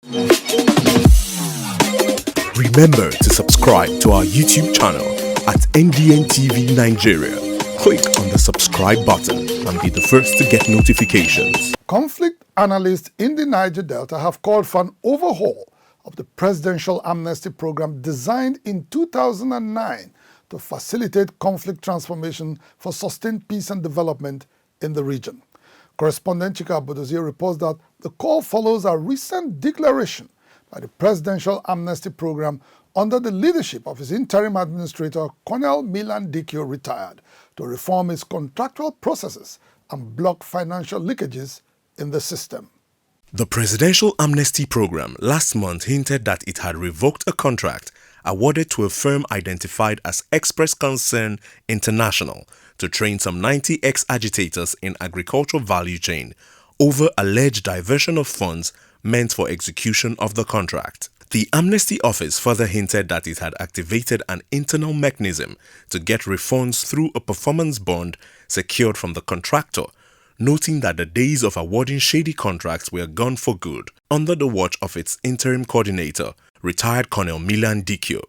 Remember to subscribe to our YouTube channel at NDN TV Nigeria. Click on the subscribe button and be the first to get notifications. Conflict analysts in the Niger Delta have called for an overhaul of the presidential amnesty program designed in 2009 to facilitate conflict transformation for sustained peace and development in the region. Correspondent Chika Bodozie reports that the call follows a recent declaration by the presidential amnesty program under the leadership of his interim administrator, Colonel Milan Dikio, retired, to reform its contractual processes and block financial leakages in the system. The presidential amnesty program last month hinted that it had revoked a contract awarded to a firm identified as Express Concern International to train some 90 ex-agitators in agricultural value chain over alleged diversion of funds meant for execution of the contract. The Amnesty Office further hinted that it had activated an internal mechanism to get refunds through a performance bond secured from the contractor, noting that the days of awarding shady contracts were gone for good under the watch of its interim coordinator, retired Colonel Milan Dikio.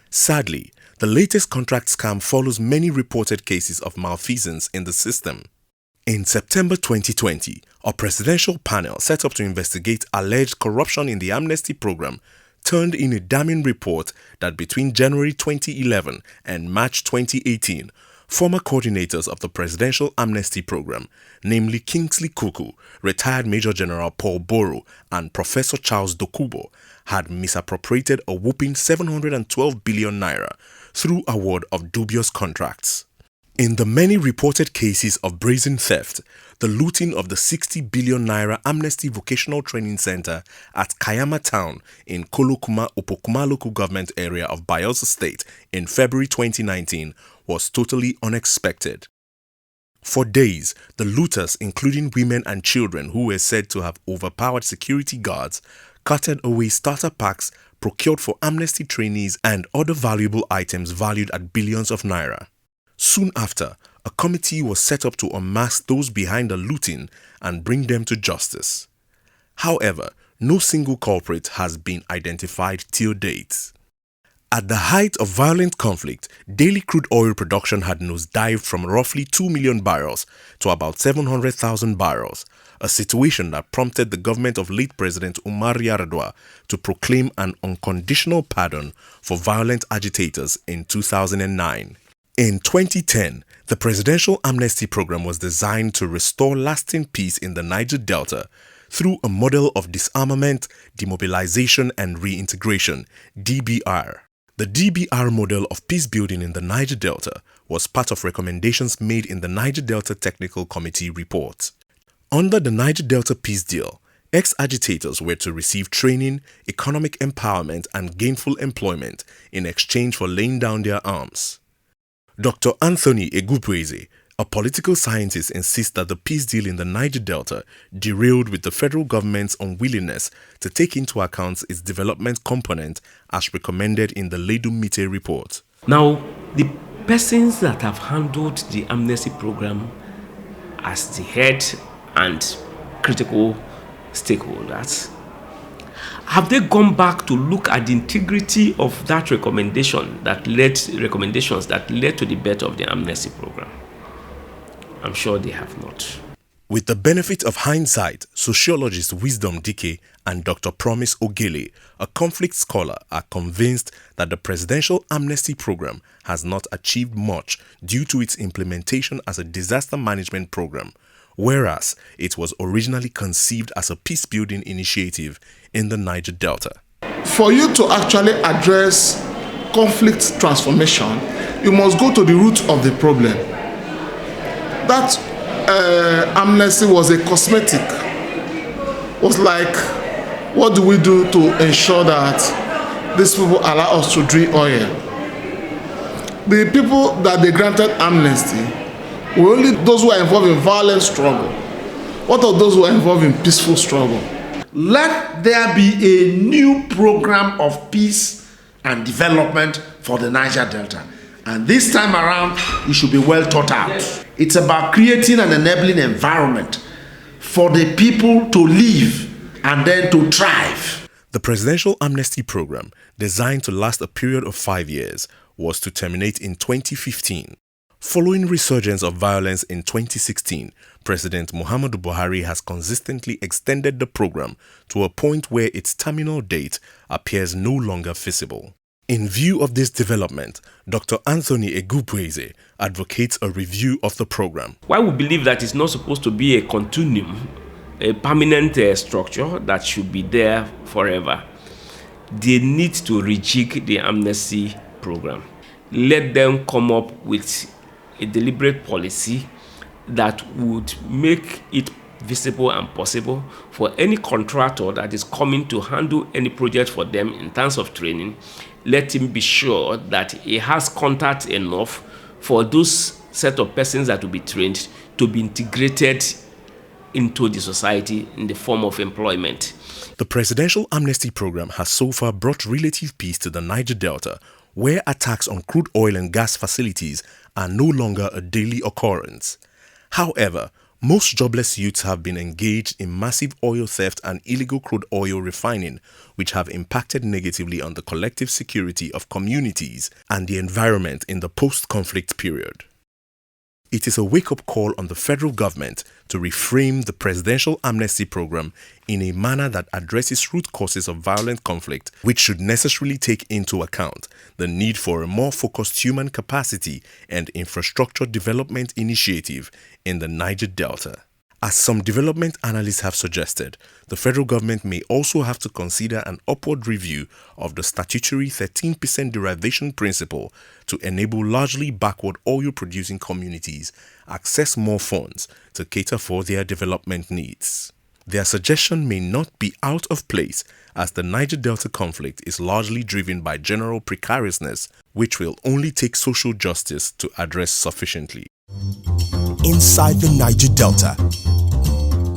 Sadly, the latest contract scam follows many reported cases of malfeasance in the system. In September 2020, a presidential panel set up to investigate alleged corruption in the amnesty program turned in a damning report that between January 2011 and March 2018, former coordinators of the presidential amnesty program, namely Kingsley Kuku, retired Major General Paul Boro, and Professor Charles Dokubo, had misappropriated a whopping 712 billion naira through award of dubious contracts. In the many reported cases of brazen theft, the looting of the 60 billion naira Amnesty Vocational Training Center at Kayama Town in Kolokuma Opokuma local government area of Bayelsa State in February 2019 was totally unexpected. For days, the looters, including women and children who were said to have overpowered security guards, carted away starter packs procured for amnesty trainees and other valuable items valued at billions of naira. Soon after, a committee was set up to unmask those behind the looting and bring them to justice. However, no single culprit has been identified till date. At the height of violent conflict, daily crude oil production had nosedived from roughly 2 million barrels to about 700,000 barrels, a situation that prompted the government of late President Umar Yar'Adua to proclaim an unconditional pardon for violent agitators in 2009. In 2010, the presidential amnesty program was designed to restore lasting peace in the Niger Delta through a model of disarmament, demobilization and reintegration, DBR. The DBR model of peace building in the Niger Delta was part of recommendations made in the Niger Delta Technical Committee report. Under the Niger Delta Peace Deal, ex-agitators were to receive training, economic empowerment and gainful employment in exchange for laying down their arms. Dr. Anthony Egupweze, a political scientist, insists that the peace deal in the Niger Delta derailed with the federal government's unwillingness to take into account its development component as recommended in the Ledum-Mite report. Now, the persons that have handled the amnesty program as the head and critical stakeholders, have they gone back to look at the integrity of that recommendations that led to the birth of the amnesty program? I'm sure they have not. With the benefit of hindsight, sociologist Wisdom Dike and Dr. Promise Ogele, a conflict scholar, are convinced that the presidential amnesty program has not achieved much due to its implementation as a disaster management program, whereas it was originally conceived as a peace-building initiative in the Niger Delta. For you to actually address conflict transformation, you must go to the root of the problem. That amnesty was a cosmetic. Was like, what do we do to ensure that these people allow us to drill oil? The people that they granted amnesty were only those who are involved in violent struggle. What of those who are involved in peaceful struggle? Let there be a new program of peace and development for the Niger Delta. And this time around, it should be well thought out. It's about creating an enabling environment for the people to live and then to thrive. The Presidential Amnesty Program, designed to last a period of 5 years, was to terminate in 2015. Following resurgence of violence in 2016, President Muhammadu Buhari has consistently extended the program to a point where its terminal date appears no longer feasible. In view of this development, Dr. Anthony Egubweze advocates a review of the program. Why we believe that it's not supposed to be a continuum, a permanent structure that should be there forever. They need to rejig the amnesty program. Let them come up with a deliberate policy that would make it visible and possible for any contractor that is coming to handle any project for them in terms of training. Let him be sure that he has contact enough for those set of persons that will be trained to be integrated into the society in the form of employment. The Presidential Amnesty Program has so far brought relative peace to the Niger Delta, where attacks on crude oil and gas facilities are no longer a daily occurrence. However, most jobless youths have been engaged in massive oil theft and illegal crude oil refining, which have impacted negatively on the collective security of communities and the environment in the post-conflict period. It is a wake-up call on the federal government to reframe the Presidential Amnesty Program in a manner that addresses root causes of violent conflict, which should necessarily take into account the need for a more focused human capacity and infrastructure development initiative in the Niger Delta. As some development analysts have suggested, the federal government may also have to consider an upward review of the statutory 13% derivation principle to enable largely backward oil-producing communities access more funds to cater for their development needs. Their suggestion may not be out of place, as the Niger Delta conflict is largely driven by general precariousness, which will only take social justice to address sufficiently. Inside the Niger Delta,